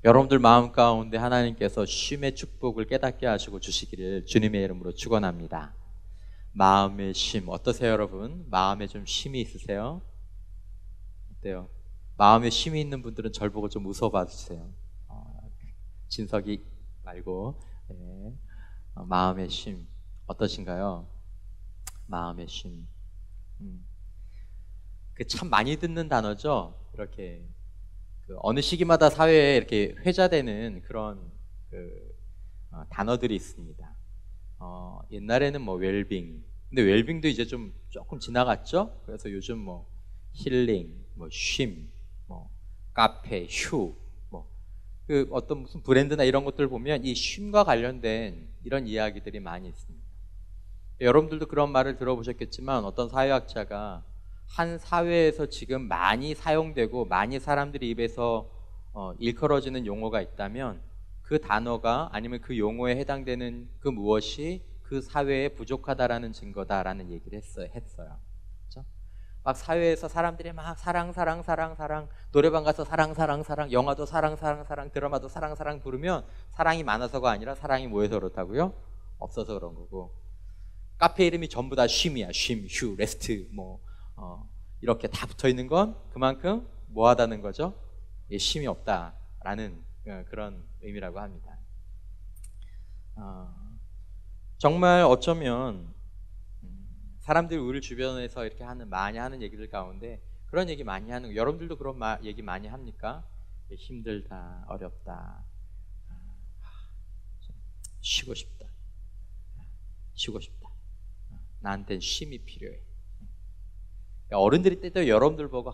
여러분들 마음 가운데 하나님께서 쉼의 축복을 깨닫게 하시고 주시기를 주님의 이름으로 축원합니다. 마음의 쉼 어떠세요, 여러분? 마음에 좀 쉼이 있으세요? 어때요? 마음에 쉼이 있는 분들은 절 보고 좀 웃어봐 주세요. 진석이 말고. 네. 마음의 쉼 어떠신가요? 마음의 쉼. 그 참 많이 듣는 단어죠. 이렇게 어느 시기마다 사회에 이렇게 회자되는 그런 단어들이 있습니다. 옛날에는 뭐 웰빙, 근데 웰빙도 이제 좀 조금 지나갔죠. 그래서 요즘 뭐 힐링, 뭐 쉼, 뭐 카페, 휴, 뭐 그 어떤 무슨 브랜드나 이런 것들 보면 이 쉼과 관련된 이런 이야기들이 많이 있습니다. 여러분들도 그런 말을 들어보셨겠지만 어떤 사회학자가 한 사회에서 지금 많이 사용되고 많이 사람들이 입에서 일컬어지는 용어가 있다면 그 단어가 아니면 그 용어에 해당되는 그 무엇이 그 사회에 부족하다라는 증거다라는 얘기를 했어요. 그렇죠? 막 사회에서 사람들이 막 사랑 노래방 가서 사랑 영화도 사랑 드라마도 사랑 부르면 사랑이 많아서가 아니라 사랑이 뭐해서 그렇다고요? 없어서 그런 거고, 카페 이름이 전부 다 쉼이야. 쉼, 휴, 레스트 뭐 이렇게 다 붙어 있는 건 그만큼 뭐하다는 거죠? 쉼이 없다라는 그런 의미라고 합니다. 정말 어쩌면 사람들이 우리 주변에서 이렇게 많이 하는 얘기들 가운데 그런 얘기 많이 하는 거, 여러분들도 그런 얘기 많이 합니까? 힘들다, 어렵다, 쉬고 싶다, 나한텐 쉼이 필요해. 어른들이 때도 여러분들 보고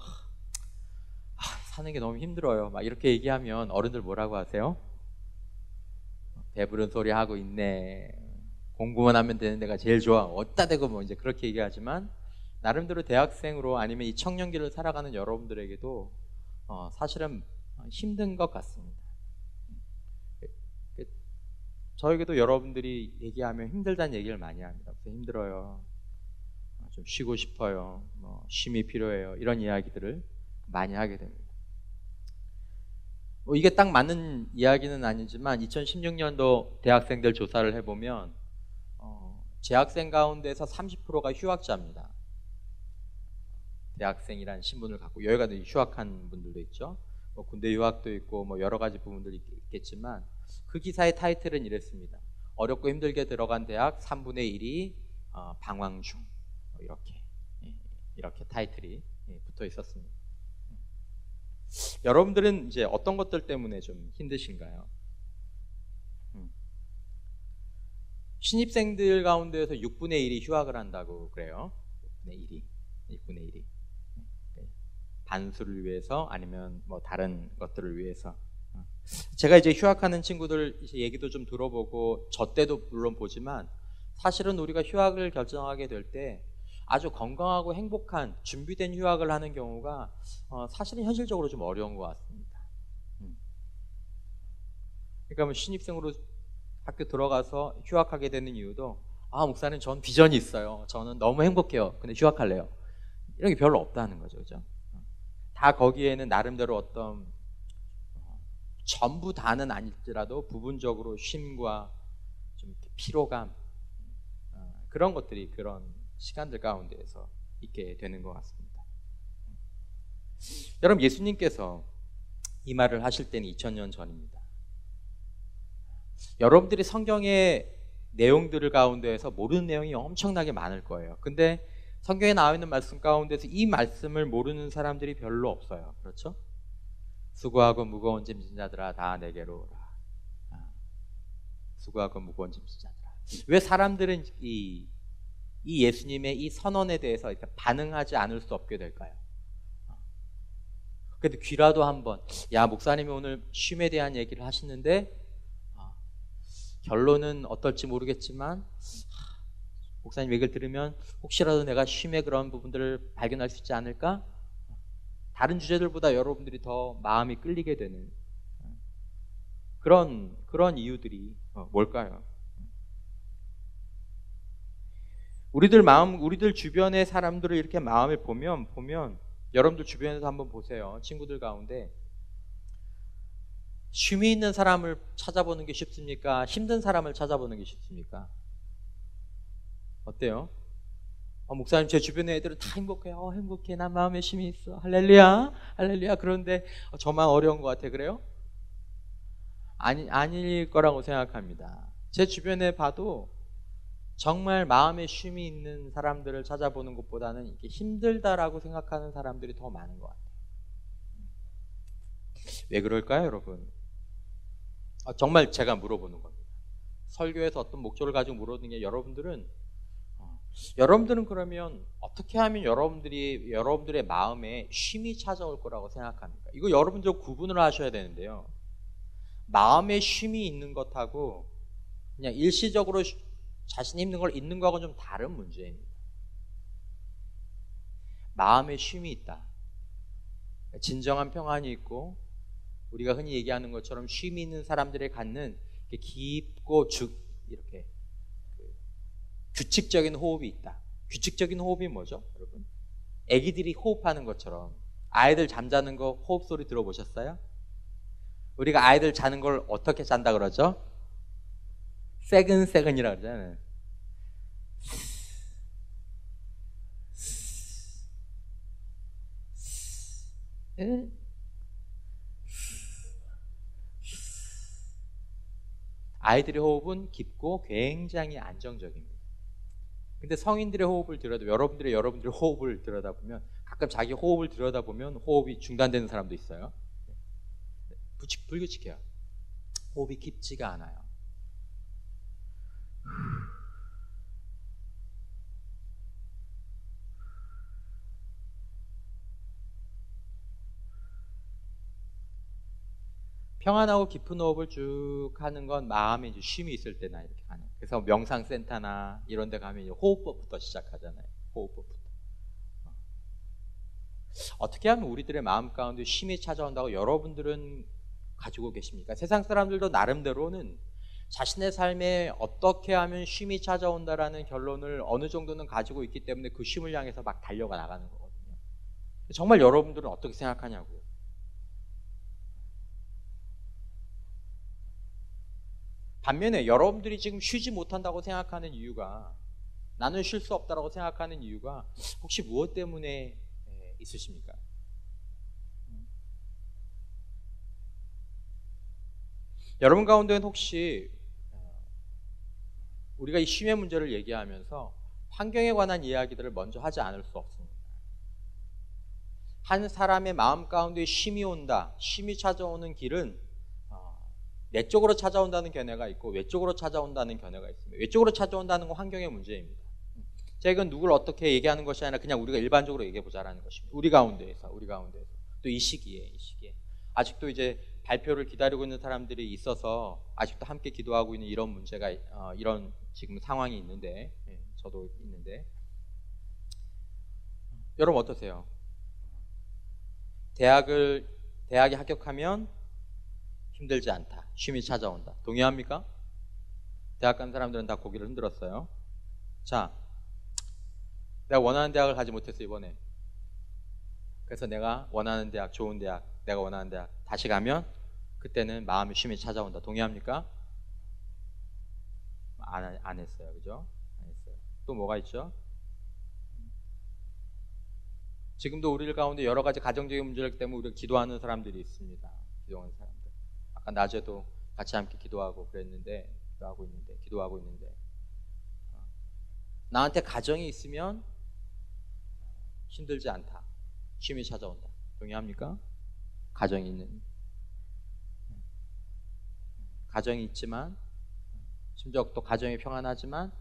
사는 게 너무 힘들어요 막 이렇게 얘기하면 어른들 뭐라고 하세요? 배부른 소리 하고 있네, 공부만 하면 되는 데가 제일 좋아, 어디다 대고 뭐 이제 그렇게 얘기하지만, 나름대로 대학생으로 아니면 이 청년기를 살아가는 여러분들에게도 사실은 힘든 것 같습니다. 저에게도 여러분들이 얘기하면 힘들다는 얘기를 많이 합니다. 힘들어요, 좀 쉬고 싶어요, 뭐 쉼이 필요해요, 이런 이야기들을 많이 하게 됩니다. 이게 딱 맞는 이야기는 아니지만 2016년도 대학생들 조사를 해보면 재학생 가운데서 30%가 휴학자입니다. 대학생이라는 신분을 갖고 여기 가도 휴학한 분들도 있죠. 뭐 군대 유학도 있고 뭐 여러 가지 부분들이 있겠지만 그 기사의 타이틀은 이랬습니다. 어렵고 힘들게 들어간 대학 3분의 1이 방황 중. 이렇게 타이틀이 붙어 있었습니다. 여러분들은 이제 어떤 것들 때문에 좀 힘드신가요? 신입생들 가운데에서 6분의 1이 휴학을 한다고 그래요. 6분의 1이. 반수를 위해서 아니면 뭐 다른 것들을 위해서. 제가 이제 휴학하는 친구들 이제 얘기도 좀 들어보고 저 때도 물론 보지만 사실은 우리가 휴학을 결정하게 될 때 아주 건강하고 행복한 준비된 휴학을 하는 경우가 사실은 현실적으로 좀 어려운 것 같습니다. 그러니까 뭐 신입생으로 학교 들어가서 휴학하게 되는 이유도 목사님 전 비전이 있어요, 저는 너무 행복해요, 근데 휴학할래요, 이런 게 별로 없다는 거죠. 그죠? 다 거기에는 나름대로 어떤 전부 다는 아닐지라도 부분적으로 쉼과 좀 피로감, 그런 것들이 그런 시간들 가운데에서 있게 되는 것 같습니다. 여러분, 예수님께서 이 말을 하실 때는 2000년 전입니다. 여러분들이 성경의 내용들 가운데에서 모르는 내용이 엄청나게 많을 거예요. 근데 성경에 나와 있는 말씀 가운데서 이 말씀을 모르는 사람들이 별로 없어요. 그렇죠? 수고하고 무거운 짐진 자들아 다 내게로 오라. 수고하고 무거운 짐진 자들아. 왜 사람들은 이 예수님의 이 선언에 대해서 이렇게 반응하지 않을 수 없게 될까요? 그래도 귀라도 한번, 야, 목사님이 오늘 쉼에 대한 얘기를 하시는데 결론은 어떨지 모르겠지만 목사님 얘기를 들으면 혹시라도 내가 쉼의 그런 부분들을 발견할 수 있지 않을까? 다른 주제들보다 여러분들이 더 마음이 끌리게 되는 그런 이유들이 뭘까요? 우리들 주변의 사람들을 이렇게 마음을 보면 여러분들 주변에서 한번 보세요. 친구들 가운데 쉼이 있는 사람을 찾아보는 게 쉽습니까? 힘든 사람을 찾아보는 게 쉽습니까? 어때요? 목사님, 제 주변의 애들은 다 행복해요. 행복해. 난 마음에 쉼이 있어. 할렐루야, 할렐루야. 그런데 저만 어려운 것 같아. 그래요? 아닐 거라고 생각합니다. 제 주변에 봐도 정말 마음에 쉼이 있는 사람들을 찾아보는 것보다는 이게 힘들다라고 생각하는 사람들이 더 많은 것 같아요. 왜 그럴까요, 여러분? 정말 제가 물어보는 겁니다. 설교에서 어떤 목적을 가지고 물어보는 게 여러분들은 그러면 어떻게 하면 여러분들의 마음에 쉼이 찾아올 거라고 생각합니까? 이거 여러분들 구분을 하셔야 되는데요. 마음에 쉼이 있는 것하고 그냥 일시적으로 자신이 힘든 걸 잊는 거하고는 좀 다른 문제입니다. 마음에 쉼이 있다. 진정한 평안이 있고 우리가 흔히 얘기하는 것처럼 쉼이 있는 사람들이 갖는 깊고 이렇게 규칙적인 호흡이 있다. 규칙적인 호흡이 뭐죠, 여러분? 아기들이 호흡하는 것처럼 아이들 잠자는 거 호흡 소리 들어보셨어요? 우리가 아이들 자는 걸 어떻게 잔다 그러죠? 세근세근이라고 그러잖아요. 아이들의 호흡은 깊고 굉장히 안정적입니다. 근데 성인들의 호흡을 여러분들의 호흡을 들여다보면 가끔 자기 호흡을 들여다보면 호흡이 중단되는 사람도 있어요. 불규칙해요. 호흡이 깊지가 않아요. 평안하고 깊은 호흡을 쭉 하는 건 마음에 이제 쉼이 있을 때나 이렇게 하는. 그래서 명상센터나 이런 데 가면 이제 호흡법부터 시작하잖아요. 호흡법부터. 어떻게 하면 우리들의 마음 가운데 쉼이 찾아온다고 여러분들은 가지고 계십니까? 세상 사람들도 나름대로는 자신의 삶에 어떻게 하면 쉼이 찾아온다라는 결론을 어느 정도는 가지고 있기 때문에 그 쉼을 향해서 막 달려가 나가는 거거든요. 정말 여러분들은 어떻게 생각하냐고요. 반면에 여러분들이 지금 쉬지 못한다고 생각하는 이유가, 나는 쉴 수 없다고 생각하는 이유가 혹시 무엇 때문에 있으십니까? 여러분 가운데는 혹시 우리가 이 쉼의 문제를 얘기하면서 환경에 관한 이야기들을 먼저 하지 않을 수 없습니다. 한 사람의 마음 가운데 쉼이 온다, 쉼이 찾아오는 길은 내적으로 찾아온다는 견해가 있고 외적으로 찾아온다는 견해가 있습니다. 외적으로 찾아온다는 건 환경의 문제입니다. 제가 이건 누구를 어떻게 얘기하는 것이 아니라 그냥 우리가 일반적으로 얘기해 보자라는 것입니다. 우리 가운데에서 또 이 시기에 아직도 이제 발표를 기다리고 있는 사람들이 있어서 아직도 함께 기도하고 있는 이런 문제가 이런 지금 상황이 있는데, 저도 있는데, 여러분 어떠세요? 대학에 합격하면 힘들지 않다, 쉼이 찾아온다. 동의합니까? 대학 간 사람들은 다 고개를 흔들었어요. 자, 내가 원하는 대학을 가지 못했어 이번에. 그래서 내가 원하는 대학, 좋은 대학, 내가 원하는 대학 다시 가면 그때는 마음의 쉼이 찾아온다. 동의합니까? 안 했어요. 그죠? 안 했어요. 또 뭐가 있죠? 지금도 우리 가운데 여러 가지 가정적인 문제들 때문에 우리가 기도하는 사람들이 있습니다. 기도하는 사람들. 아까 낮에도 같이 함께 기도하고 있는데 나한테 가정이 있으면 힘들지 않다, 쉼이 찾아온다. 동의합니까? 가정이 있지만, 심지어 또 가정이 평안하지만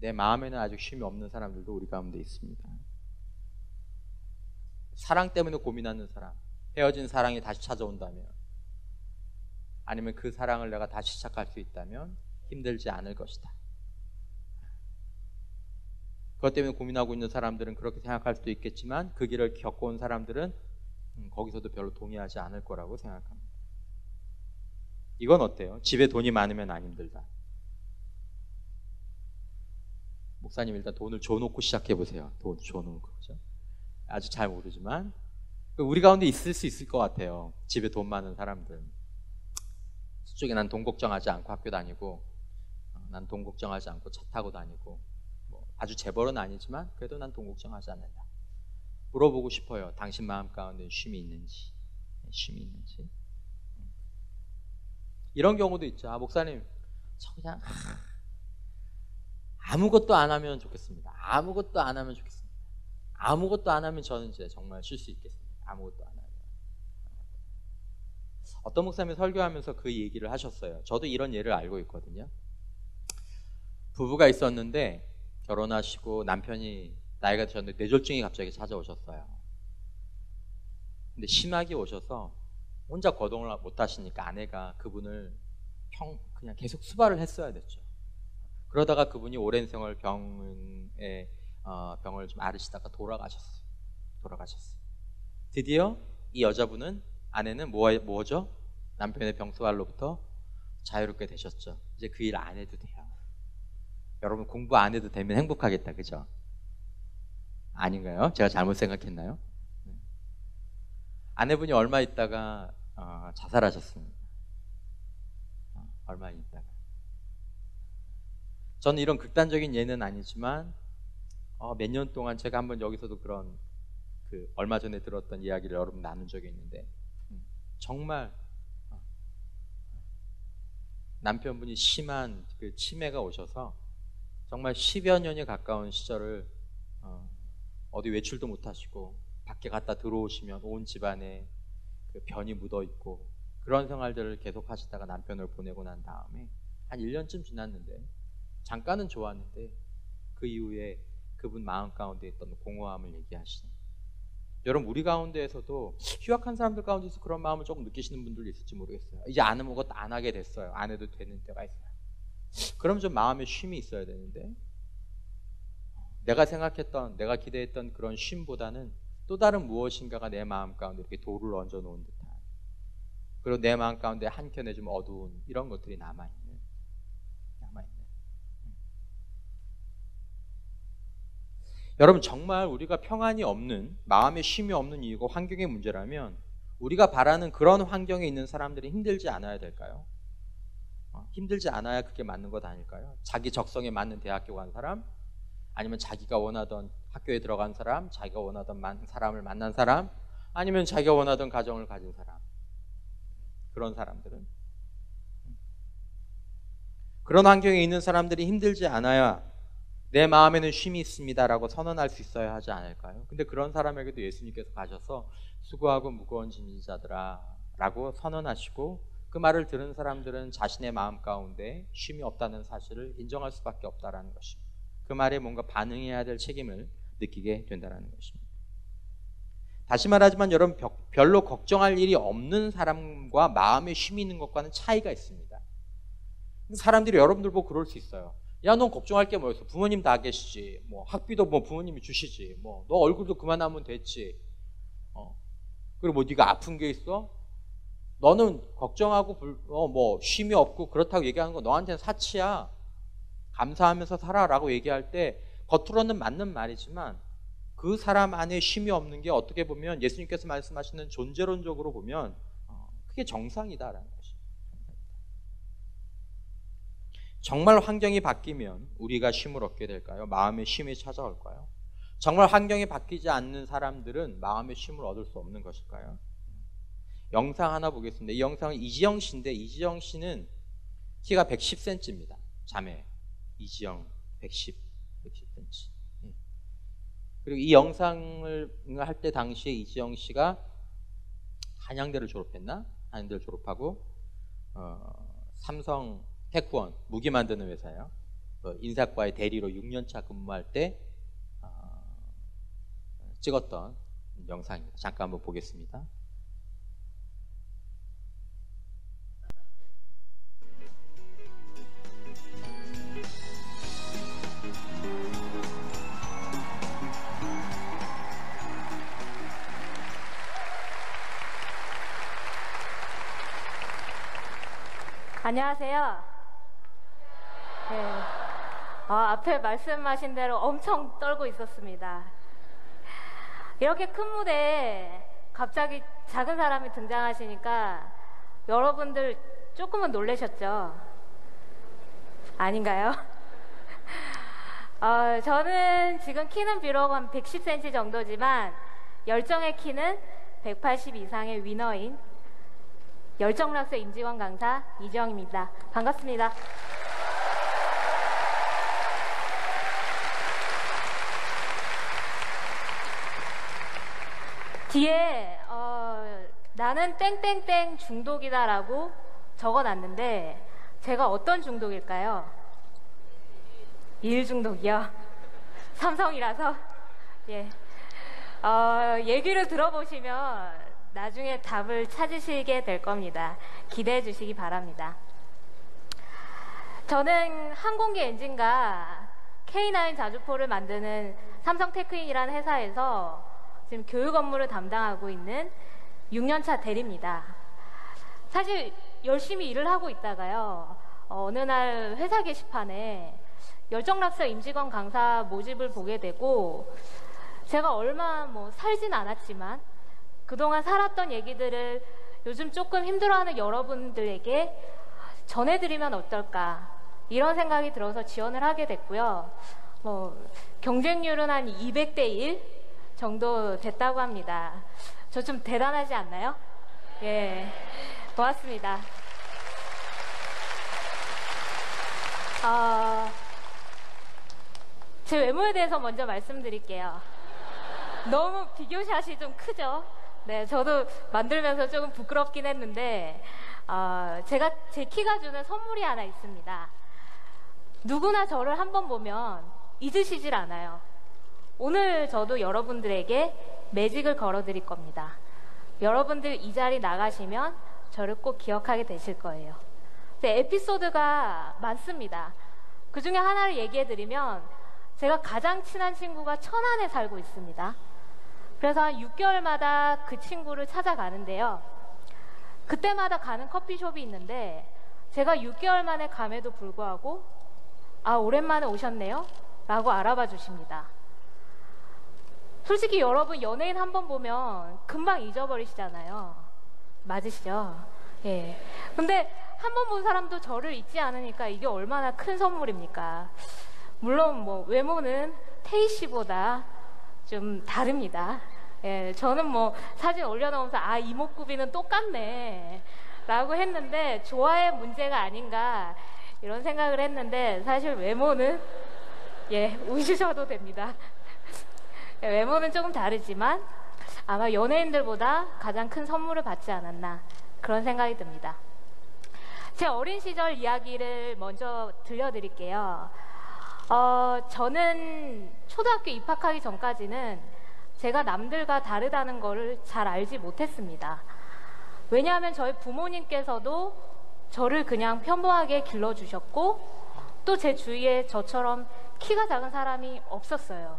내 마음에는 아직 쉼이 없는 사람들도 우리 가운데 있습니다. 사랑 때문에 고민하는 사람, 헤어진 사랑이 다시 찾아온다면, 아니면 그 사랑을 내가 다시 시작할 수 있다면 힘들지 않을 것이다. 그것 때문에 고민하고 있는 사람들은 그렇게 생각할 수도 있겠지만 그 길을 겪어온 사람들은 거기서도 별로 동의하지 않을 거라고 생각합니다. 이건 어때요? 집에 돈이 많으면 안 힘들다. 목사님 일단 돈을 줘놓고 시작해보세요. 돈 줘놓고. 그렇죠? 아주 잘 모르지만 우리 가운데 있을 수 있을 것 같아요. 집에 돈 많은 사람들. 저쪽에 난 돈 걱정하지 않고 학교 다니고, 난 돈 걱정하지 않고 차 타고 다니고, 뭐 아주 재벌은 아니지만 그래도 난 돈 걱정하지 않는다. 물어보고 싶어요. 당신 마음 가운데 쉼이 있는지. 쉼이 있는지. 이런 경우도 있죠. 아, 목사님, 저 그냥 아무것도 안 하면 좋겠습니다. 아무것도 안 하면 좋겠습니다. 아무것도 안 하면 저는 이제 정말 쉴 수 있겠습니다. 아무것도 안 하면. 어떤 목사님이 설교하면서 그 얘기를 하셨어요. 저도 이런 예를 알고 있거든요. 부부가 있었는데 결혼하시고 남편이 나이가 드셨는데 뇌졸중이 갑자기 찾아오셨어요. 근데 심하게 오셔서 혼자 거동을 못 하시니까 아내가 그분을 그냥 계속 수발을 했어야 됐죠. 그러다가 그분이 오랜 생을 병을 좀 앓으시다가 돌아가셨어요. 드디어 이 여자분은, 아내는 뭐죠? 남편의 병수발로부터 자유롭게 되셨죠. 이제 그 일 안 해도 돼요. 여러분, 공부 안 해도 되면 행복하겠다, 그죠? 아닌가요? 제가 잘못 생각했나요? 아내분이 얼마 있다가 자살하셨습니다. 얼마 있다가. 저는 이런 극단적인 예는 아니지만 몇 년 동안 제가 한번 여기서도 그런 얼마 전에 들었던 이야기를 여러분 나눈 적이 있는데, 정말 남편분이 심한 그 치매가 오셔서 정말 10여 년에 가까운 시절을 어디 외출도 못 하시고 밖에 갔다 들어오시면 온 집안에 그 변이 묻어 있고 그런 생활들을 계속 하시다가 남편을 보내고 난 다음에 한 1년쯤 지났는데, 잠깐은 좋았는데 그 이후에 그분 마음 가운데 있던 공허함을 얘기하시는. 여러분, 우리 가운데에서도 휴학한 사람들 가운데서 그런 마음을 조금 느끼시는 분들도 있을지 모르겠어요. 이제 아무것도 안 하게 됐어요. 안 해도 되는 때가 있어요. 그럼 좀 마음에 쉼이 있어야 되는데, 내가 생각했던, 내가 기대했던 그런 쉼보다는 또 다른 무엇인가가 내 마음 가운데 이렇게 돌을 얹어 놓은 듯한, 그리고 내 마음 가운데 한켠에 좀 어두운 이런 것들이 남아있는. 여러분, 정말 우리가 평안이 없는, 마음에 쉼이 없는 이유가 환경의 문제라면 우리가 바라는 그런 환경에 있는 사람들이 힘들지 않아야 될까요? 힘들지 않아야 그게 맞는 것 아닐까요? 자기 적성에 맞는 대학교 간 사람, 아니면 자기가 원하던 학교에 들어간 사람, 자기가 원하던 사람을 만난 사람, 아니면 자기가 원하던 가정을 가진 사람. 그런 사람들은, 그런 환경에 있는 사람들이 힘들지 않아야 내 마음에는 쉼이 있습니다라고 선언할 수 있어야 하지 않을까요? 근데 그런 사람에게도 예수님께서 가셔서 수고하고 무거운 짐진 자들아 라고 선언하시고, 그 말을 들은 사람들은 자신의 마음 가운데 쉼이 없다는 사실을 인정할 수밖에 없다라는 것입니다. 그 말에 뭔가 반응해야 될 책임을 느끼게 된다는 것입니다. 다시 말하지만 여러분, 별로 걱정할 일이 없는 사람과 마음에 쉼이 있는 것과는 차이가 있습니다. 사람들이 여러분들 보고 그럴 수 있어요. 야, 넌 걱정할 게 뭐였어? 부모님 다 계시지. 뭐 학비도 뭐 부모님이 주시지. 뭐 너 얼굴도 그만하면 됐지. 그리고 뭐 네가 아픈 게 있어? 너는 걱정하고 뭐 쉼이 없고 그렇다고 얘기하는 거 너한테는 사치야. 감사하면서 살아라고 얘기할 때 겉으로는 맞는 말이지만 그 사람 안에 쉼이 없는 게 어떻게 보면 예수님께서 말씀하시는 존재론적으로 보면 그게 정상이다라는 것입니다. 정말 환경이 바뀌면 우리가 쉼을 얻게 될까요? 마음의 쉼이 찾아올까요? 정말 환경이 바뀌지 않는 사람들은 마음의 쉼을 얻을 수 없는 것일까요? 영상 하나 보겠습니다. 이 영상은 이지영 씨인데, 이지영 씨는 키가 110cm입니다. 자매 이지영 110cm. 그리고 이 영상을 할 때 당시에 이지영 씨가 한양대를 졸업했나? 한양대를 졸업하고 삼성 테크원, 무기 만드는 회사예요. 인사과의 대리로 6년차 근무할 때 찍었던 영상입니다. 잠깐 한번 보겠습니다. 안녕하세요. 네. 앞에 말씀하신 대로 엄청 떨고 있었습니다. 이렇게 큰 무대에 갑자기 작은 사람이 등장하시니까 여러분들 조금은 놀라셨죠? 아닌가요? 저는 지금 키는 비록 한 110cm 정도지만 열정의 키는 180 이상의 위너인 열정락서 임직원 강사 이지영입니다. 반갑습니다. 뒤에 나는 땡땡땡 중독이다라고 적어놨는데 제가 어떤 중독일까요? 일 중독이요. 삼성이라서. 예. 얘기를 들어보시면 나중에 답을 찾으시게 될 겁니다. 기대해 주시기 바랍니다. 저는 항공기 엔진과 K9 자주포를 만드는 삼성테크인이라는 회사에서 지금 교육 업무를 담당하고 있는 6년차 대리입니다. 사실 열심히 일을 하고 있다가요, 어느 날 회사 게시판에 열정락서 임직원 강사 모집을 보게 되고, 제가 얼마 살진 않았지만 그동안 살았던 얘기들을 요즘 조금 힘들어하는 여러분들에게 전해드리면 어떨까, 이런 생각이 들어서 지원을 하게 됐고요. 경쟁률은 한 200대 1 정도 됐다고 합니다. 저 좀 대단하지 않나요? 예, 고맙습니다. 제 외모에 대해서 먼저 말씀드릴게요. 너무 비교샷이 좀 크죠? 네, 저도 만들면서 조금 부끄럽긴 했는데, 제가 제 키가 주는 선물이 하나 있습니다. 누구나 저를 한번 보면 잊으시질 않아요. 오늘 저도 여러분들에게 매직을 걸어드릴 겁니다. 여러분들 이 자리 나가시면 저를 꼭 기억하게 되실 거예요. 에피소드가 많습니다. 그 중에 하나를 얘기해드리면, 제가 가장 친한 친구가 천안에 살고 있습니다. 그래서 한 6개월마다 그 친구를 찾아가는데요. 그때마다 가는 커피숍이 있는데 제가 6개월 만에 감에도 불구하고 오랜만에 오셨네요? 라고 알아봐 주십니다. 솔직히 여러분 연예인 한번 보면 금방 잊어버리시잖아요. 맞으시죠? 예. 근데 한 번 본 사람도 저를 잊지 않으니까 이게 얼마나 큰 선물입니까? 물론 외모는 태희 씨보다 좀 다릅니다. 예, 저는 사진 올려놓으면서 이목구비는 똑같네 라고 했는데 좋아의 문제가 아닌가 이런 생각을 했는데, 사실 외모는 웃으셔도 됩니다. 외모는 조금 다르지만 아마 연예인들보다 가장 큰 선물을 받지 않았나 그런 생각이 듭니다. 제 어린 시절 이야기를 먼저 들려드릴게요. 저는 초등학교 입학하기 전까지는 제가 남들과 다르다는 것을 잘 알지 못했습니다. 왜냐하면 저희 부모님께서도 저를 그냥 평범하게 길러주셨고, 또 제 주위에 저처럼 키가 작은 사람이 없었어요.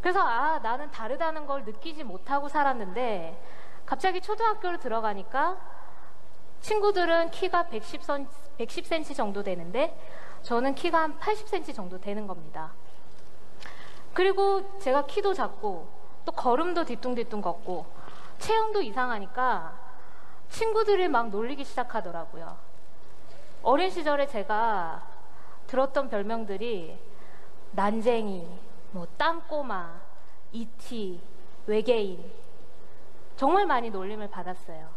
그래서 나는 다르다는 걸 느끼지 못하고 살았는데, 갑자기 초등학교를 들어가니까 친구들은 키가 110cm 정도 되는데 저는 키가 한 80cm 정도 되는 겁니다. 그리고 제가 키도 작고 또 걸음도 뒤뚱뒤뚱 걷고 체형도 이상하니까 친구들이 막 놀리기 시작하더라고요. 어린 시절에 제가 들었던 별명들이 난쟁이, 땅꼬마, 이티, 외계인, 정말 많이 놀림을 받았어요.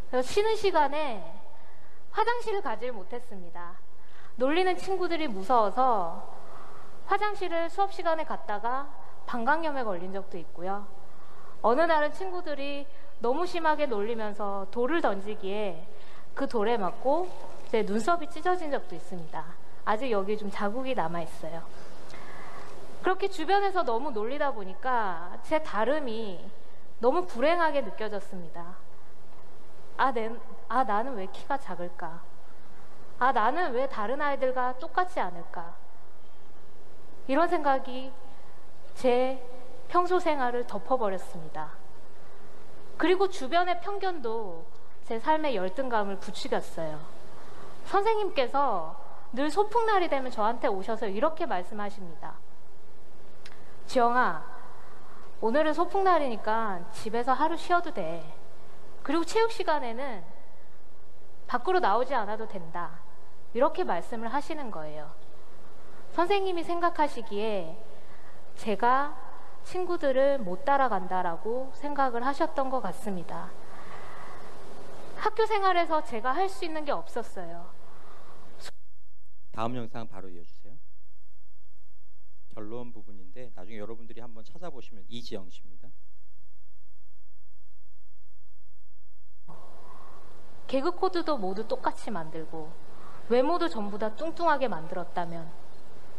그래서 쉬는 시간에 화장실을 가지를 못했습니다. 놀리는 친구들이 무서워서 화장실을 수업 시간에 갔다가 방광염에 걸린 적도 있고요. 어느 날은 친구들이 너무 심하게 놀리면서 돌을 던지기에 그 돌에 맞고 제 눈썹이 찢어진 적도 있습니다. 아직 여기 좀 자국이 남아있어요. 그렇게 주변에서 너무 놀리다 보니까 제 다름이 너무 불행하게 느껴졌습니다. 나는 왜 키가 작을까? 나는 왜 다른 아이들과 똑같지 않을까? 이런 생각이 제 평소 생활을 덮어버렸습니다. 그리고 주변의 편견도 제 삶의 열등감을 부추겼어요. 선생님께서 늘 소풍날이 되면 저한테 오셔서 이렇게 말씀하십니다. 지영아, 오늘은 소풍날이니까 집에서 하루 쉬어도 돼. 그리고 체육 시간에는 밖으로 나오지 않아도 된다. 이렇게 말씀을 하시는 거예요. 선생님이 생각하시기에 제가 친구들을 못 따라간다라고 생각을 하셨던 것 같습니다. 학교 생활에서 제가 할 수 있는 게 없었어요. 다음 영상 바로 이어주세요. 결론 부분인데 나중에 여러분들이 한번 찾아보시면 이지영 씨입니다. 개그 코드도 모두 똑같이 만들고 외모도 전부 다 뚱뚱하게 만들었다면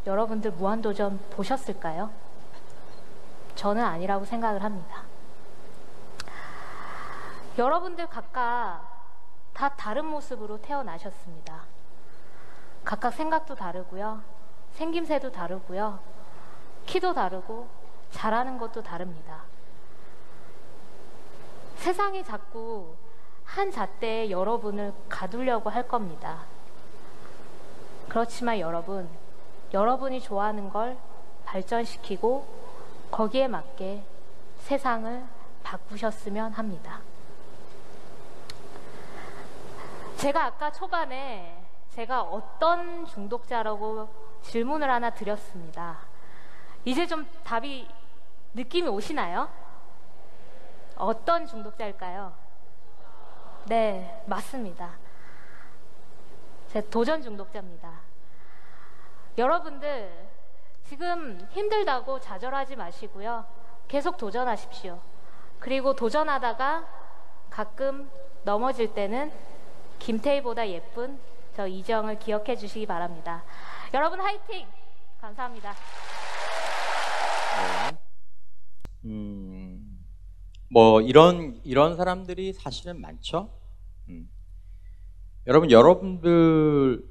여러분들 무한도전 보셨을까요? 저는 아니라고 생각을 합니다. 여러분들 각각 다 다른 모습으로 태어나셨습니다. 각각 생각도 다르고요. 생김새도 다르고요. 키도 다르고 잘하는 것도 다릅니다. 세상이 자꾸 한 잣대에 여러분을 가두려고 할 겁니다. 그렇지만 여러분이 좋아하는 걸 발전시키고 거기에 맞게 세상을 바꾸셨으면 합니다. 제가 아까 초반에 제가 어떤 중독자라고 질문을 하나 드렸습니다. 이제 좀 답이 느낌이 오시나요? 어떤 중독자일까요? 네, 맞습니다. 제 도전 중독자입니다. 여러분들 지금 힘들다고 좌절하지 마시고요. 계속 도전하십시오. 그리고 도전하다가 가끔 넘어질 때는 김태희보다 예쁜 저 이정을 기억해 주시기 바랍니다. 여러분 화이팅! 감사합니다. 네. 뭐 이런 사람들이 사실은 많죠. 여러분들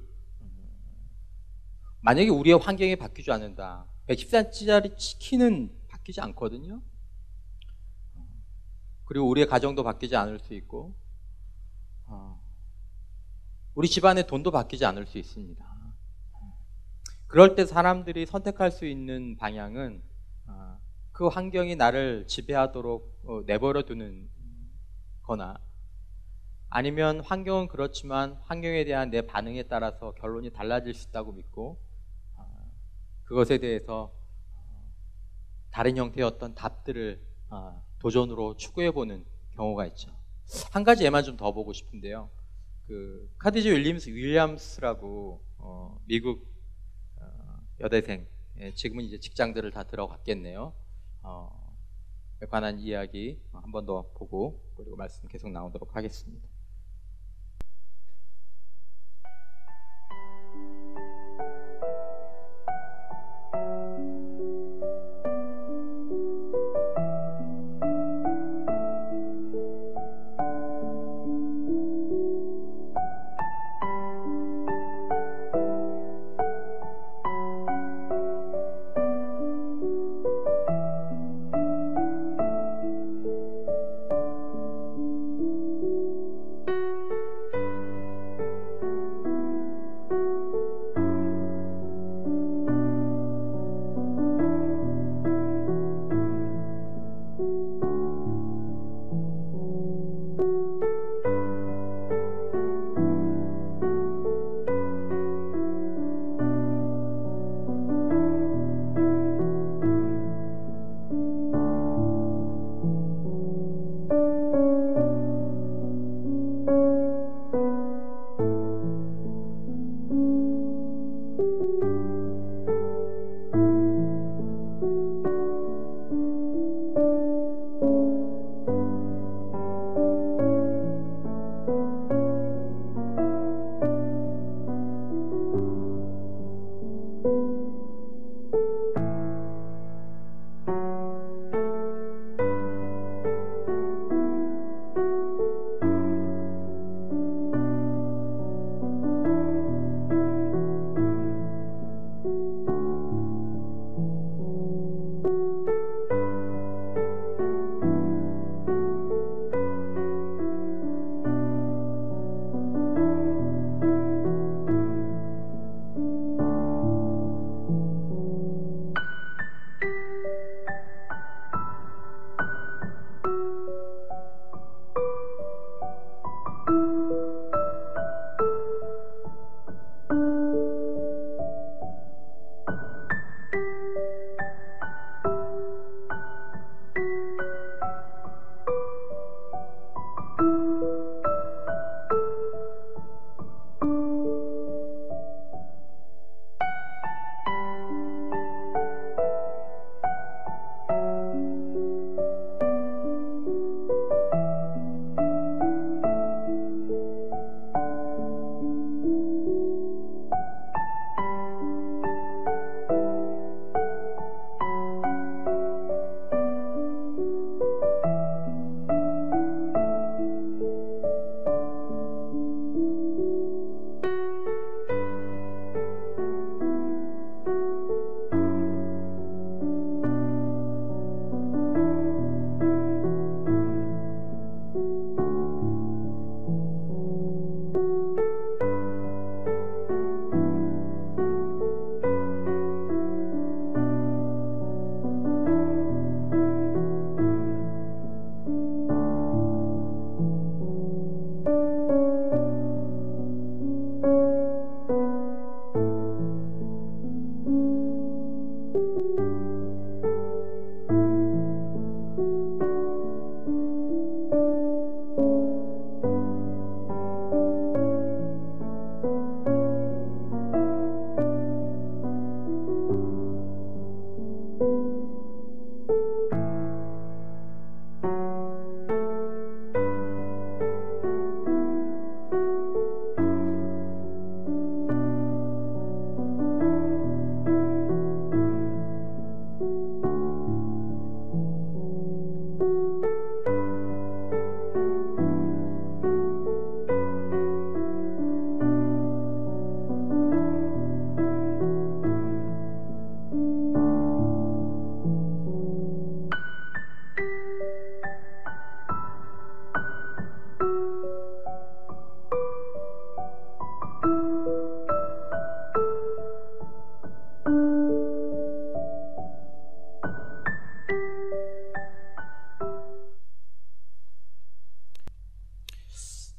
만약에 우리의 환경이 바뀌지 않는다. 114짜리 치킨은 바뀌지 않거든요. 그리고 우리의 가정도 바뀌지 않을 수 있고 우리 집안의 돈도 바뀌지 않을 수 있습니다. 그럴 때 사람들이 선택할 수 있는 방향은 그 환경이 나를 지배하도록 내버려 두는 거나 아니면 환경은 그렇지만 환경에 대한 내 반응에 따라서 결론이 달라질 수 있다고 믿고 그것에 대해서 다른 형태의 어떤 답들을 도전으로 추구해보는 경우가 있죠. 한 가지 예만 좀 더 보고 싶은데요. 그 카디지 윌리엄스라고 미국 여대생, 지금은 이제 직장들을 다 들어갔겠네요. 관한 이야기 한 번 더 보고 그리고 말씀 계속 나오도록 하겠습니다.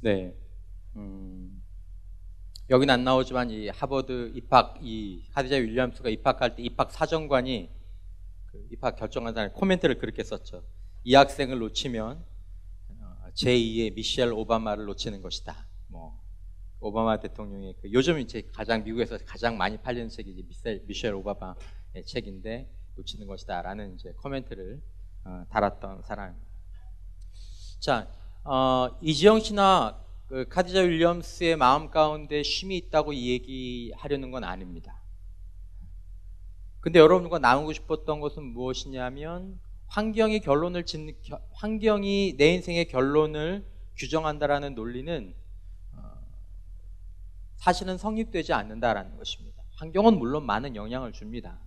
네. 여긴 안 나오지만 이 하버드 이 카디자 윌리엄스가 입학할 때 입학 사정관이 그 입학 결정한 사람이 코멘트를 그렇게 썼죠. 이 학생을 놓치면 제2의 미셸 오바마를 놓치는 것이다. 뭐 오바마 대통령의 요즘 이제 미국에서 가장 많이 팔리는 책이 이제 미셸 오바마의 책인데 놓치는 것이다라는 이제 코멘트를 달았던 사람입니다. 자, 이지영 씨나 그 카디자 윌리엄스의 마음 가운데 쉼이 있다고 얘기하려는 건 아닙니다. 근데 여러분과 나누고 싶었던 것은 무엇이냐면 환경이 내 인생의 결론을 규정한다라는 논리는 사실은 성립되지 않는다라는 것입니다. 환경은 물론 많은 영향을 줍니다.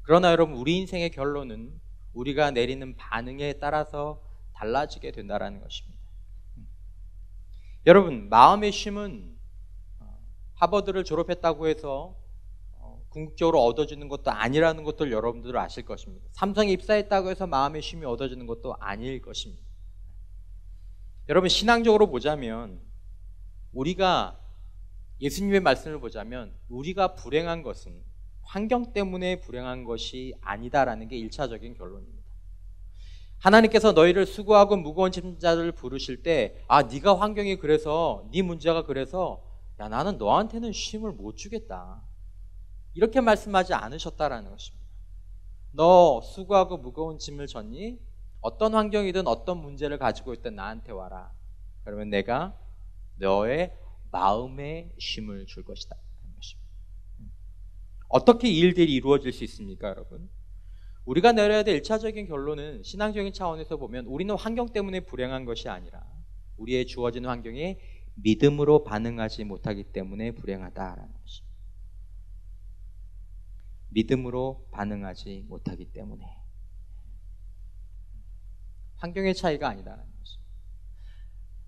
그러나 여러분, 우리 인생의 결론은 우리가 내리는 반응에 따라서 달라지게 된다라는 것입니다. 여러분, 마음의 쉼은 하버드를 졸업했다고 해서 궁극적으로 얻어지는 것도 아니라는 것들 여러분들 아실 것입니다. 삼성에 입사했다고 해서 마음의 쉼이 얻어지는 것도 아닐 것입니다. 여러분, 신앙적으로 보자면 우리가 예수님의 말씀을 보자면 우리가 불행한 것은 환경 때문에 불행한 것이 아니다라는 게 1차적인 결론입니다. 하나님께서 너희를 수고하고 무거운 짐진 자들을 부르실 때 네가 환경이 그래서 네 문제가 그래서 나는 너한테는 쉼을 못 주겠다 이렇게 말씀하지 않으셨다라는 것입니다. 너 수고하고 무거운 짐을 졌니? 어떤 환경이든 어떤 문제를 가지고 있든 나한테 와라. 그러면 내가 너의 마음에 쉼을 줄 것이다. 어떻게 이 일들이 이루어질 수 있습니까, 여러분? 우리가 내려야 될 1차적인 결론은 신앙적인 차원에서 보면 우리는 환경 때문에 불행한 것이 아니라 우리의 주어진 환경에 믿음으로 반응하지 못하기 때문에 불행하다라는 것입니다. 믿음으로 반응하지 못하기 때문에. 환경의 차이가 아니다라는 것입니다.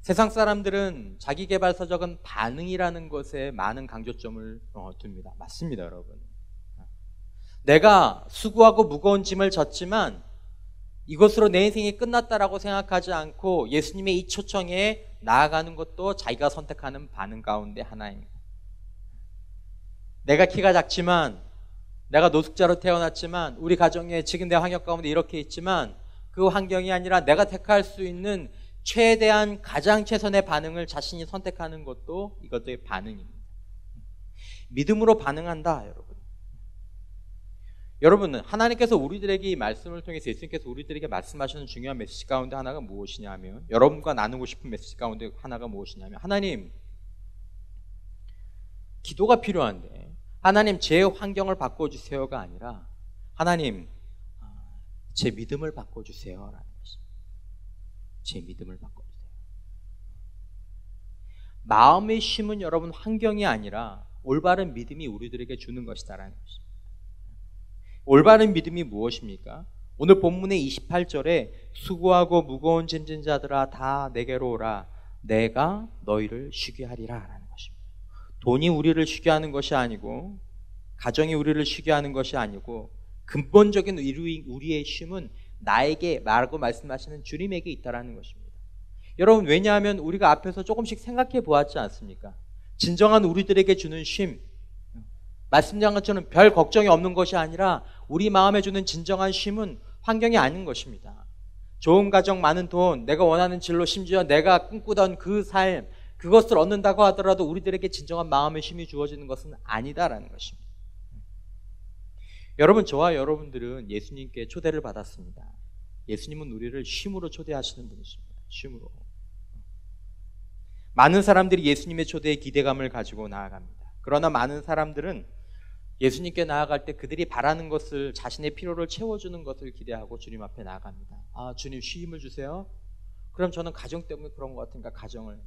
세상 사람들은 자기계발서적인 반응이라는 것에 많은 강조점을 둡니다. 맞습니다, 여러분. 내가 수고하고 무거운 짐을 졌지만 이것으로 내 인생이 끝났다라고 생각하지 않고 예수님의 이 초청에 나아가는 것도 자기가 선택하는 반응 가운데 하나입니다. 내가 키가 작지만, 내가 노숙자로 태어났지만, 우리 가정에 지금 내 환경 가운데 이렇게 있지만 그 환경이 아니라 내가 택할 수 있는 최대한 가장 최선의 반응을 자신이 선택하는 것도 이것들의 반응입니다. 믿음으로 반응한다, 여러분. 여러분, 하나님께서 우리들에게 이 말씀을 통해서 예수님께서 우리들에게 말씀하시는 중요한 메시지 가운데 하나가 무엇이냐면, 여러분과 나누고 싶은 메시지 가운데 하나가 무엇이냐면, 하나님, 기도가 필요한데 하나님 제 환경을 바꿔주세요가 아니라 하나님 제 믿음을 바꿔주세요라는 것입니다. 제 믿음을 바꿔주세요. 마음의 쉼은 여러분 환경이 아니라 올바른 믿음이 우리들에게 주는 것이다라는 것입니다. 올바른 믿음이 무엇입니까? 오늘 본문의 28절에 수고하고 무거운 짐진 자들아 다 내게로 오라 내가 너희를 쉬게 하리라 라는 것입니다. 돈이 우리를 쉬게 하는 것이 아니고 가정이 우리를 쉬게 하는 것이 아니고 근본적인 우리의 쉼은 나에게 라고 말씀하시는 주님에게 있다라는 것입니다. 여러분, 왜냐하면 우리가 앞에서 조금씩 생각해 보았지 않습니까? 진정한 우리들에게 주는 쉼, 말씀드린 것처럼 별 걱정이 없는 것이 아니라 우리 마음에 주는 진정한 쉼은 환경이 아닌 것입니다. 좋은 가정, 많은 돈, 내가 원하는 진로, 심지어 내가 꿈꾸던 그 삶, 그것을 얻는다고 하더라도 우리들에게 진정한 마음의 쉼이 주어지는 것은 아니다라는 것입니다. 여러분, 저와 여러분들은 예수님께 초대를 받았습니다. 예수님은 우리를 쉼으로 초대하시는 분이십니다. 쉼으로. 많은 사람들이 예수님의 초대에 기대감을 가지고 나아갑니다. 그러나 많은 사람들은 예수님께 나아갈 때 그들이 바라는 것을, 자신의 필요를 채워주는 것을 기대하고 주님 앞에 나아갑니다. 주님 쉼을 주세요. 그럼 저는 가정 때문에 그런 것 같으니까 가정을,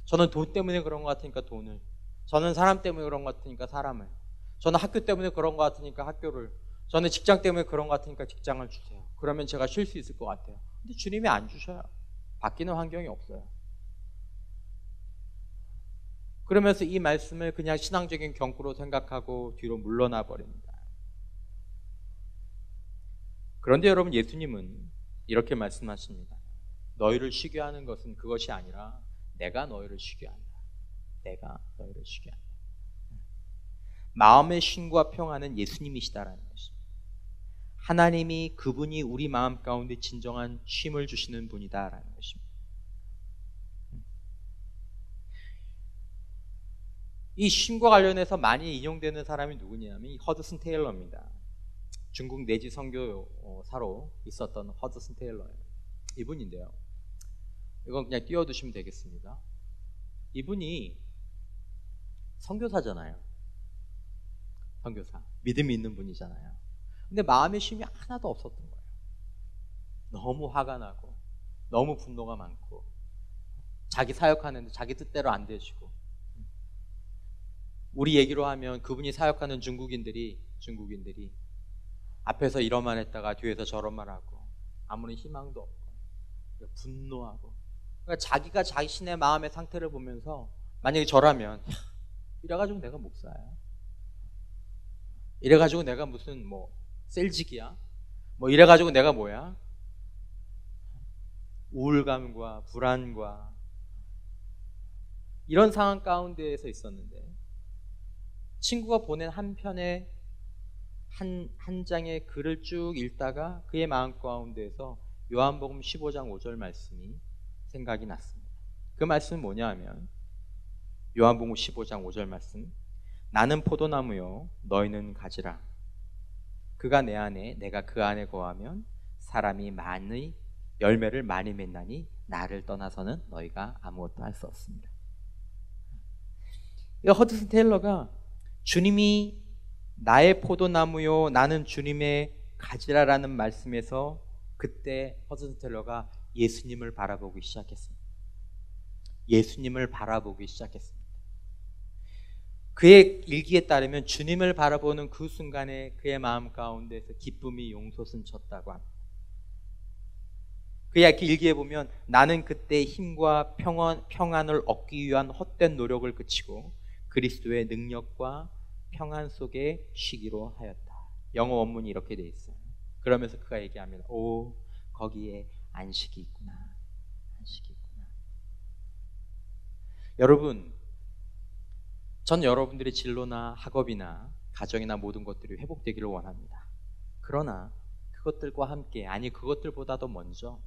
저는 돈 때문에 그런 것 같으니까 돈을, 저는 사람 때문에 그런 것 같으니까 사람을, 저는 학교 때문에 그런 것 같으니까 학교를, 저는 직장 때문에 그런 것 같으니까 직장을 주세요. 그러면 제가 쉴 수 있을 것 같아요. 근데 주님이 안 주셔요. 바뀌는 환경이 없어요. 그러면서 이 말씀을 그냥 신앙적인 경구로 생각하고 뒤로 물러나 버립니다. 그런데 여러분, 예수님은 이렇게 말씀하십니다. 너희를 쉬게 하는 것은 그것이 아니라 내가 너희를 쉬게 한다. 내가 너희를 쉬게 한다. 마음의 쉼과 평안은 예수님이시다라는 것입니다. 하나님이 그분이 우리 마음 가운데 진정한 쉼을 주시는 분이다라는 것입니다. 이 쉼과 관련해서 많이 인용되는 사람이 누구냐면 이 허드슨 테일러입니다. 중국 내지 선교사로 있었던 허드슨 테일러예요. 이분인데요. 이건 그냥 띄워두시면 되겠습니다. 이분이 선교사잖아요. 선교사. 믿음이 있는 분이잖아요. 근데 마음의 쉼이 하나도 없었던 거예요. 너무 화가 나고 너무 분노가 많고 자기 사역하는데 자기 뜻대로 안 되시고, 우리 얘기로 하면 그분이 사역하는 중국인들이 앞에서 이런 말 했다가 뒤에서 저런 말 하고 아무런 희망도 없고 분노하고, 그러니까 자기가 자신의 마음의 상태를 보면서 만약에 저라면 이래가지고 내가 목사야, 이래가지고 내가 무슨 뭐 셀직이야, 뭐 이래가지고 내가 뭐야, 우울감과 불안과 이런 상황 가운데에서 있었는데, 친구가 보낸 한 편의 한 장의 글을 쭉 읽다가 그의 마음 가운데에서 요한복음 15장 5절 말씀이 생각이 났습니다. 그 말씀은 뭐냐 하면 요한복음 15장 5절 말씀, 나는 포도나무요 너희는 가지라. 그가 내 안에 내가 그 안에 거하면 사람이 많이 열매를 많이 맺나니 나를 떠나서는 너희가 아무것도 할 수 없습니다. 이 허드슨 테일러가 주님이 나의 포도나무요 나는 주님의 가지라라는 말씀에서 그때 허드슨 테일러가 예수님을 바라보기 시작했습니다. 예수님을 바라보기 시작했습니다. 그의 일기에 따르면 주님을 바라보는 그 순간에 그의 마음 가운데서 기쁨이 용솟은 쳤다고 합니다. 그의 일기에 보면 나는 그때 힘과 평안을 얻기 위한 헛된 노력을 그치고 그리스도의 능력과 평안 속에 쉬기로 하였다. 영어 원문이 이렇게 돼 있어요. 그러면서 그가 얘기합니다. 오, 거기에 안식이 있구나. 안식이 있구나. 여러분, 전 여러분들의 진로나 학업이나 가정이나 모든 것들이 회복되기를 원합니다. 그러나 그것들과 함께, 아니 그것들보다도 먼저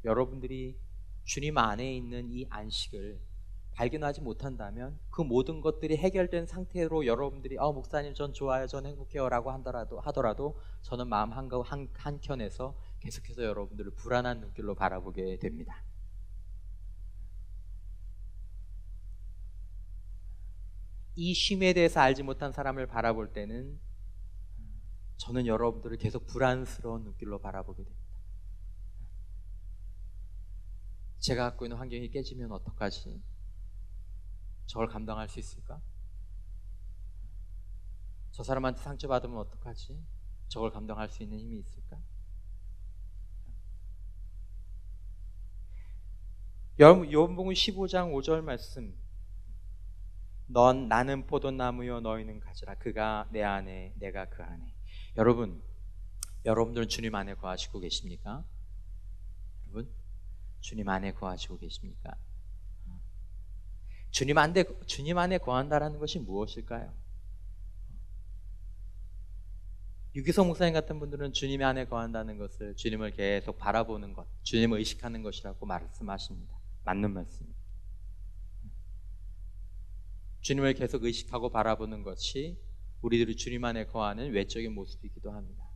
여러분들이 주님 안에 있는 이 안식을 발견하지 못한다면 그 모든 것들이 해결된 상태로 여러분들이 목사님 전 좋아요, 전 행복해요 라고 하더라도 저는 마음 한켠에서 계속해서 여러분들을 불안한 눈길로 바라보게 됩니다. 이 쉼에 대해서 알지 못한 사람을 바라볼 때는 저는 여러분들을 계속 불안스러운 눈길로 바라보게 됩니다. 제가 갖고 있는 환경이 깨지면 어떡하지? 저걸 감당할 수 있을까? 저 사람한테 상처받으면 어떡하지? 저걸 감당할 수 있는 힘이 있을까? 요한복음 15장 5절 말씀, 나는 포도나무요 너희는 가지라. 그가 내 안에 내가 그 안에. 여러분들은 주님 안에 거하시고 계십니까? 여러분, 주님 안에 거하시고 계십니까? 주님 안에 거한다라는 것이 무엇일까요? 유기성 목사님 같은 분들은 주님 안에 거한다는 것을 주님을 계속 바라보는 것, 주님을 의식하는 것이라고 말씀하십니다. 맞는 말씀입니다. 주님을 계속 의식하고 바라보는 것이 우리들이 주님 안에 거하는 외적인 모습이기도 합니다.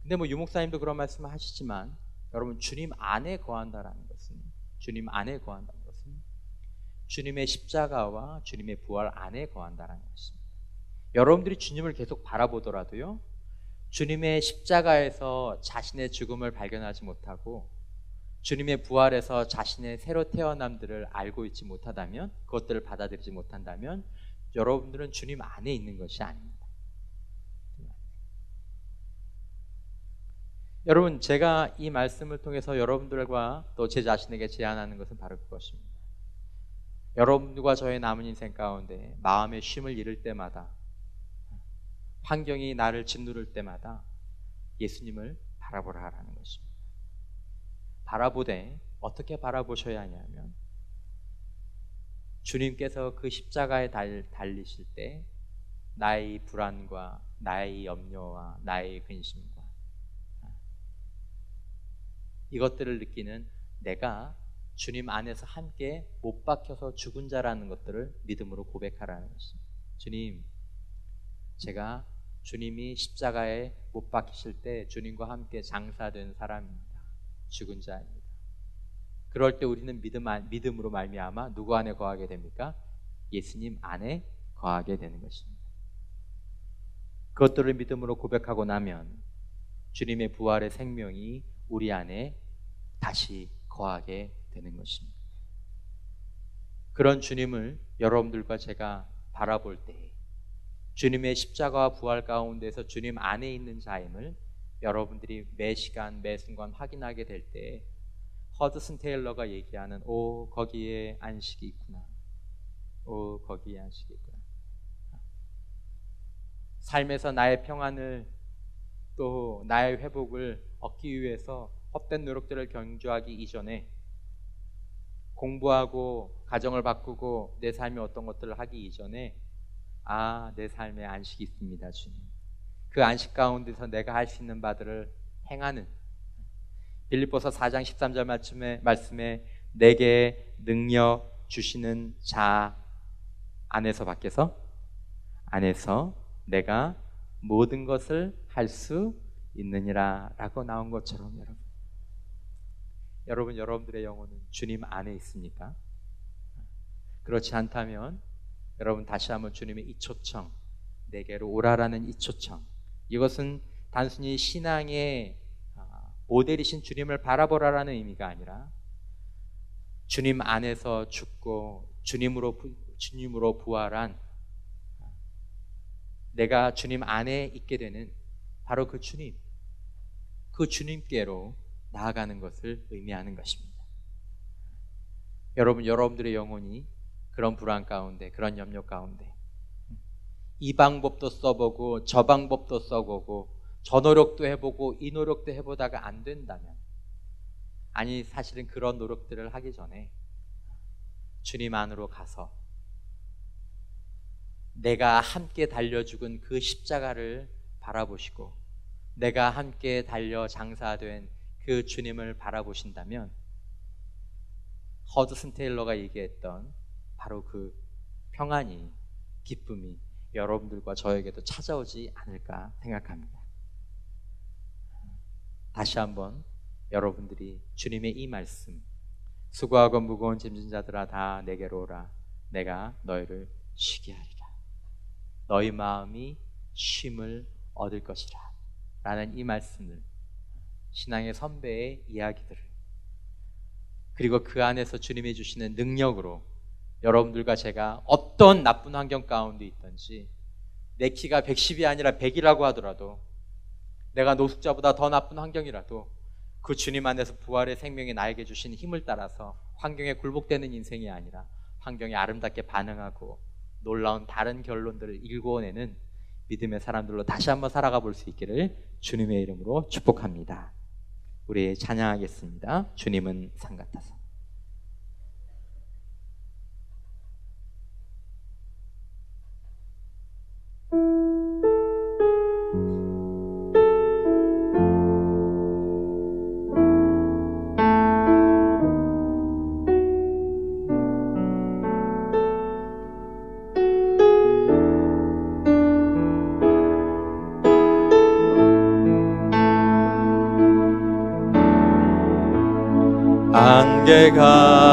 근데 유 목사님도 그런 말씀을 하시지만 여러분, 주님 안에 거한다는 것은 주님의 십자가와 주님의 부활 안에 거한다는 것입니다. 여러분들이 주님을 계속 바라보더라도요, 주님의 십자가에서 자신의 죽음을 발견하지 못하고 주님의 부활에서 자신의 새로 태어남들을 알고 있지 못하다면, 그것들을 받아들이지 못한다면 여러분들은 주님 안에 있는 것이 아닙니다. 여러분, 제가 이 말씀을 통해서 여러분들과 또 제 자신에게 제안하는 것은 바로 그것입니다. 여러분들과 저의 남은 인생 가운데 마음의 쉼을 잃을 때마다, 환경이 나를 짓누를 때마다 예수님을 바라보라 하라는 것입니다. 바라보되 어떻게 바라보셔야 하냐면 주님께서 그 십자가에 달리실 때 나의 불안과 나의 염려와 나의 근심과 이것들을 느끼는 내가 주님 안에서 함께 못 박혀서 죽은 자라는 것들을 믿음으로 고백하라는 것입니다. 주님, 제가 주님이 십자가에 못 박히실 때 주님과 함께 장사된 사람입니다. 죽은 자입니다. 그럴 때 우리는 믿음으로 말미암아 누구 안에 거하게 됩니까? 예수님 안에 거하게 되는 것입니다. 그것들을 믿음으로 고백하고 나면 주님의 부활의 생명이 우리 안에 다시 거하게 되는 것입니다. 그런 주님을 여러분들과 제가 바라볼 때 주님의 십자가와 부활 가운데서 주님 안에 있는 자임을 여러분들이 매 시간 매 순간 확인하게 될 때 허드슨 테일러가 얘기하는 오 거기에 안식이 있구나, 오 거기에 안식이 있구나. 삶에서 나의 평안을 또 나의 회복을 얻기 위해서 헛된 노력들을 경주하기 이전에 공부하고 가정을 바꾸고 내 삶에 어떤 것들을 하기 이전에 내 삶에 안식이 있습니다, 주님. 그 안식 가운데서 내가 할 수 있는 바들을 행하는 빌립보서 4장 13절 말씀에 내게 능력 주시는 자 안에서 밖에서 안에서 내가 모든 것을 할 수 있느니라 라고 나온 것처럼 여러분들의 영혼은 주님 안에 있습니까? 그렇지 않다면 여러분 다시 한번 주님의 이 초청, 내게로 오라라는 이 초청, 이것은 단순히 신앙의 모델이신 주님을 바라보라라는 의미가 아니라 주님 안에서 죽고 주님으로 부활한 내가 주님 안에 있게 되는 바로 그 주님께로 나아가는 것을 의미하는 것입니다. 여러분들의 영혼이 그런 불안 가운데, 그런 염려 가운데 이 방법도 써보고 저 방법도 써보고 저 노력도 해보고 이 노력도 해보다가 안 된다면, 아니 사실은 그런 노력들을 하기 전에 주님 안으로 가서 내가 함께 달려 죽은 그 십자가를 바라보시고 내가 함께 달려 장사된 그 주님을 바라보신다면 허드슨 테일러가 얘기했던 바로 그 평안이, 기쁨이 여러분들과 저에게도 찾아오지 않을까 생각합니다. 다시 한번 여러분들이 주님의 이 말씀, 수고하고 무거운 짐진 자들아 다 내게로 오라, 내가 너희를 쉬게 하리라, 너희 마음이 쉼을 얻을 것이라 라는 이 말씀을, 신앙의 선배의 이야기들을, 그리고 그 안에서 주님이 주시는 능력으로 여러분들과 제가 어떤 나쁜 환경 가운데 있든지, 내 키가 110이 아니라 100이라고 하더라도, 내가 노숙자보다 더 나쁜 환경이라도 그 주님 안에서 부활의 생명이 나에게 주신 힘을 따라서 환경에 굴복되는 인생이 아니라 환경에 아름답게 반응하고 놀라운 다른 결론들을 일궈내는 믿음의 사람들로 다시 한번 살아가 볼 수 있기를 주님의 이름으로 축복합니다. 우리 찬양하겠습니다. 주님은 산 같아서. 안개가